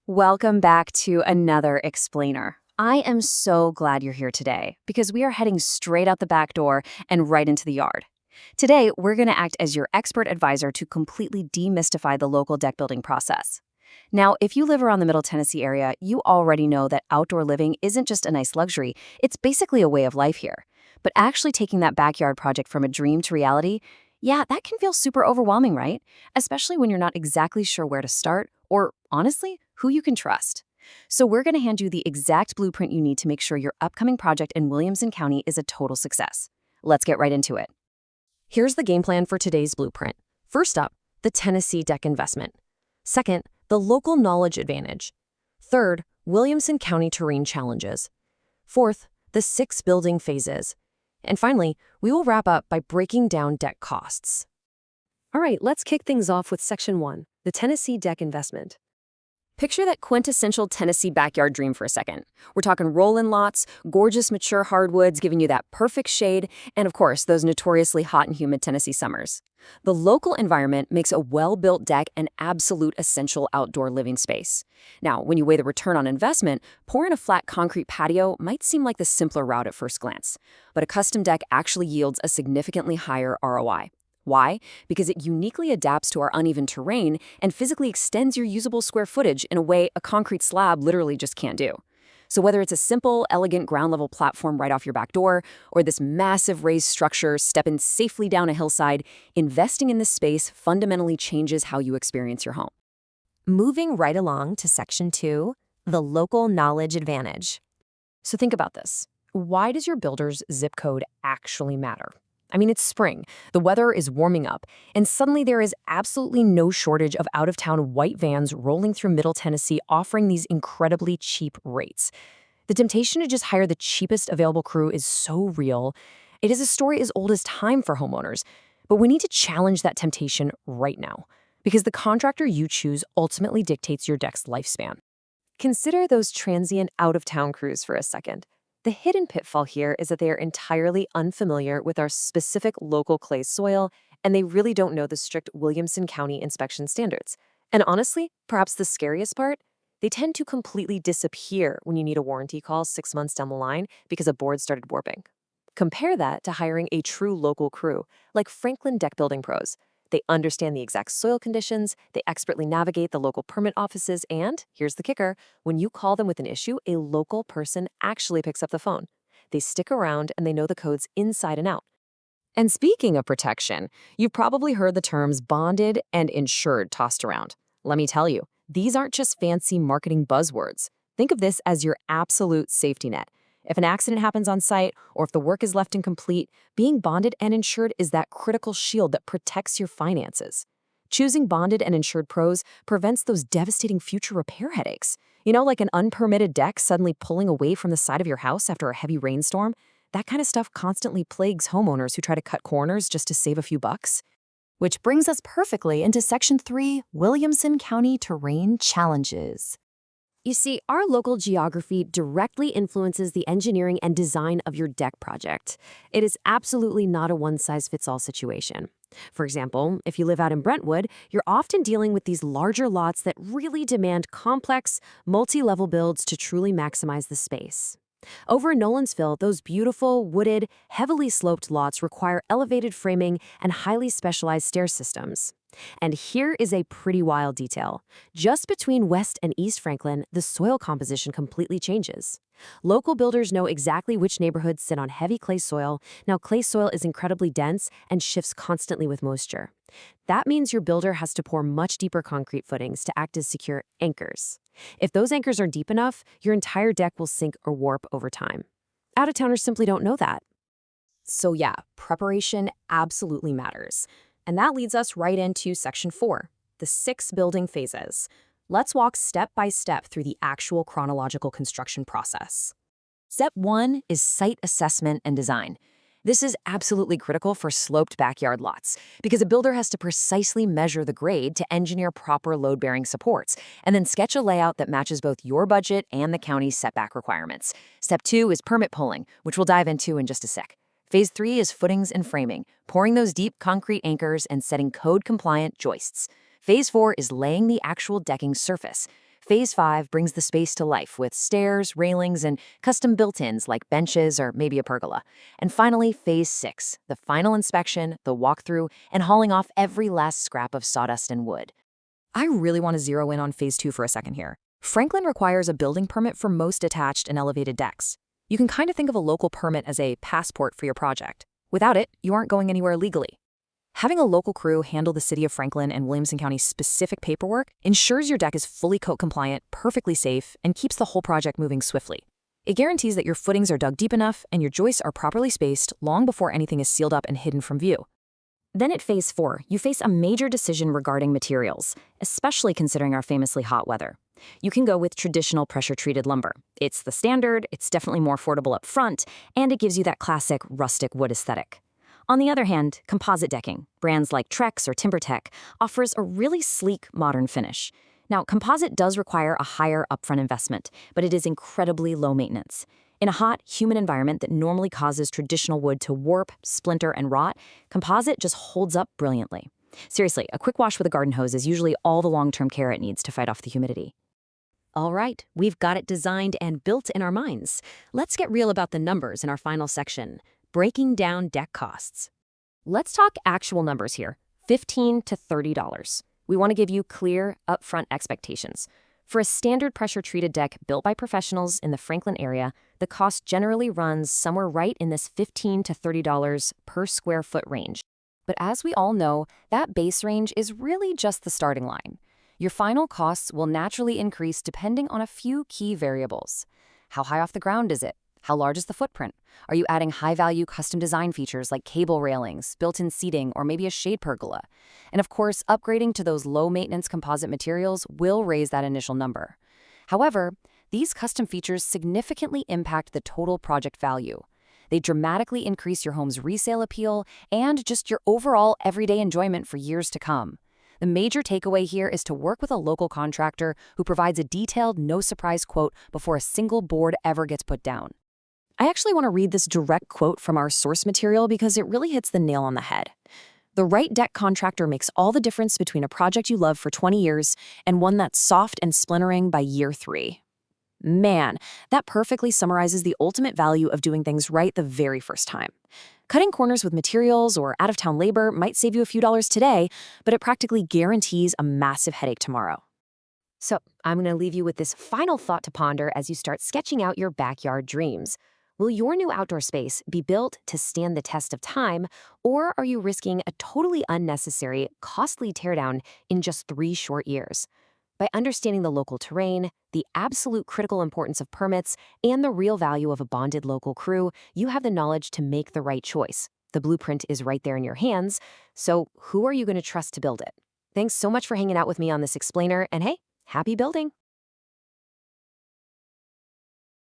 Welcome back to another explainer. I am so glad you're here today because we are heading straight out the back door and right into the yard. Today, we're going to act as your expert advisor to completely demystify the local deck building process. Now, if you live around the Middle Tennessee area, you already know that outdoor living isn't just a nice luxury, it's basically a way of life here. But actually taking that backyard project from a dream to reality, yeah, that can feel super overwhelming, right? Especially when you're not exactly sure where to start or, honestly, who you can trust. So we're going to hand you the exact blueprint you need to make sure your upcoming project in Williamson County is a total success. Let's get right into it. Here's the game plan for today's blueprint. First up, the Tennessee deck investment. Second, the local knowledge advantage. Third, Williamson County terrain challenges. Fourth, the 6 building phases. And finally, we will wrap up by breaking down deck costs. All right, let's kick things off with Section 1, the Tennessee deck investment. Picture that quintessential Tennessee backyard dream for a second. We're talking roll-in lots, gorgeous mature hardwoods giving you that perfect shade, and of course, those notoriously hot and humid Tennessee summers. The local environment makes a well-built deck an absolute essential outdoor living space. Now, when you weigh the return on investment, pouring a flat concrete patio might seem like the simpler route at first glance, but a custom deck actually yields a significantly higher ROI. Why? Because it uniquely adapts to our uneven terrain and physically extends your usable square footage in a way a concrete slab literally just can't do. So whether it's a simple, elegant ground-level platform right off your back door, or this massive raised structure stepping safely down a hillside, investing in this space fundamentally changes how you experience your home. Moving right along to Section 2, the local knowledge advantage. So think about this. Why does your builder's zip code actually matter? I mean, it's spring, the weather is warming up, and suddenly there is absolutely no shortage of out-of-town white vans rolling through Middle Tennessee offering these incredibly cheap rates. The temptation to just hire the cheapest available crew is so real. It is a story as old as time for homeowners, but we need to challenge that temptation right now, because the contractor you choose ultimately dictates your deck's lifespan. Consider those transient out-of-town crews for a second. The hidden pitfall here is that they are entirely unfamiliar with our specific local clay soil, and they really don't know the strict Williamson County inspection standards. And honestly, perhaps the scariest part, they tend to completely disappear when you need a warranty call 6 months down the line because a board started warping. Compare that to hiring a true local crew, like Franklin Deck Building Pros. They understand the exact soil conditions, they expertly navigate the local permit offices, and, here's the kicker, when you call them with an issue, a local person actually picks up the phone. They stick around and they know the codes inside and out. And speaking of protection, you've probably heard the terms bonded and insured tossed around. Let me tell you, these aren't just fancy marketing buzzwords. Think of this as your absolute safety net. If an accident happens on site, or if the work is left incomplete, being bonded and insured is that critical shield that protects your finances. Choosing bonded and insured pros prevents those devastating future repair headaches. You know, like an unpermitted deck suddenly pulling away from the side of your house after a heavy rainstorm? That kind of stuff constantly plagues homeowners who try to cut corners just to save a few bucks. Which brings us perfectly into Section 3, Williamson County Terrain Challenges. You see, our local geography directly influences the engineering and design of your deck project. It is absolutely not a one-size-fits-all situation. For example, if you live out in Brentwood, you're often dealing with these larger lots that really demand complex, multi-level builds to truly maximize the space. Over in Nolensville, those beautiful, wooded, heavily sloped lots require elevated framing and highly specialized stair systems. And here is a pretty wild detail. Just between West and East Franklin, the soil composition completely changes. Local builders know exactly which neighborhoods sit on heavy clay soil. Now, clay soil is incredibly dense and shifts constantly with moisture. That means your builder has to pour much deeper concrete footings to act as secure anchors. If those anchors are deep enough, your entire deck will sink or warp over time. Out-of-towners simply don't know that. So yeah, preparation absolutely matters. And that leads us right into Section 4, the 6 building phases. Let's walk step by step through the actual chronological construction process. Step 1 is site assessment and design. This is absolutely critical for sloped backyard lots because a builder has to precisely measure the grade to engineer proper load-bearing supports and then sketch a layout that matches both your budget and the county's setback requirements. Step 2 is permit pulling, which we'll dive into in just a sec. Phase 3 is footings and framing, pouring those deep concrete anchors and setting code-compliant joists. Phase 4 is laying the actual decking surface. Phase 5 brings the space to life with stairs, railings, and custom built-ins like benches or maybe a pergola. And finally, Phase 6, the final inspection, the walkthrough, and hauling off every last scrap of sawdust and wood. I really want to zero in on Phase 2 for a second here. Franklin requires a building permit for most detached and elevated decks. You can kind of think of a local permit as a passport for your project. Without it, you aren't going anywhere legally. Having a local crew handle the City of Franklin and Williamson County specific paperwork ensures your deck is fully code compliant, perfectly safe, and keeps the whole project moving swiftly. It guarantees that your footings are dug deep enough and your joists are properly spaced long before anything is sealed up and hidden from view. Then at Phase 4, you face a major decision regarding materials, especially considering our famously hot weather. You can go with traditional pressure-treated lumber. It's the standard, it's definitely more affordable up front, and it gives you that classic rustic wood aesthetic. On the other hand, composite decking, brands like Trex or TimberTech, offers a really sleek, modern finish. Now, composite does require a higher upfront investment, but it is incredibly low maintenance. In a hot, humid environment that normally causes traditional wood to warp, splinter, and rot, composite just holds up brilliantly. Seriously, a quick wash with a garden hose is usually all the long-term care it needs to fight off the humidity. All right, we've got it designed and built in our minds. Let's get real about the numbers in our final section. Breaking down deck costs. Let's talk actual numbers here, $15 to $30. We want to give you clear, upfront expectations. For a standard pressure-treated deck built by professionals in the Franklin area, the cost generally runs somewhere right in this $15 to $30 per square foot range. But as we all know, that base range is really just the starting line. Your final costs will naturally increase depending on a few key variables. How high off the ground is it? How large is the footprint? Are you adding high-value custom design features like cable railings, built-in seating, or maybe a shade pergola? And of course, upgrading to those low-maintenance composite materials will raise that initial number. However, these custom features significantly impact the total project value. They dramatically increase your home's resale appeal and just your overall everyday enjoyment for years to come. The major takeaway here is to work with a local contractor who provides a detailed, no-surprise quote before a single board ever gets put down. I actually want to read this direct quote from our source material because it really hits the nail on the head. The right deck contractor makes all the difference between a project you love for 20 years and one that's soft and splintering by year 3. Man, that perfectly summarizes the ultimate value of doing things right the very first time. Cutting corners with materials or out-of-town labor might save you a few dollars today, but it practically guarantees a massive headache tomorrow. So, I'm going to leave you with this final thought to ponder as you start sketching out your backyard dreams. Will your new outdoor space be built to stand the test of time, or are you risking a totally unnecessary, costly teardown in just 3 short years? By understanding the local terrain, the absolute critical importance of permits, and the real value of a bonded local crew, you have the knowledge to make the right choice. The blueprint is right there in your hands, so who are you going to trust to build it? Thanks so much for hanging out with me on this explainer, and hey, happy building!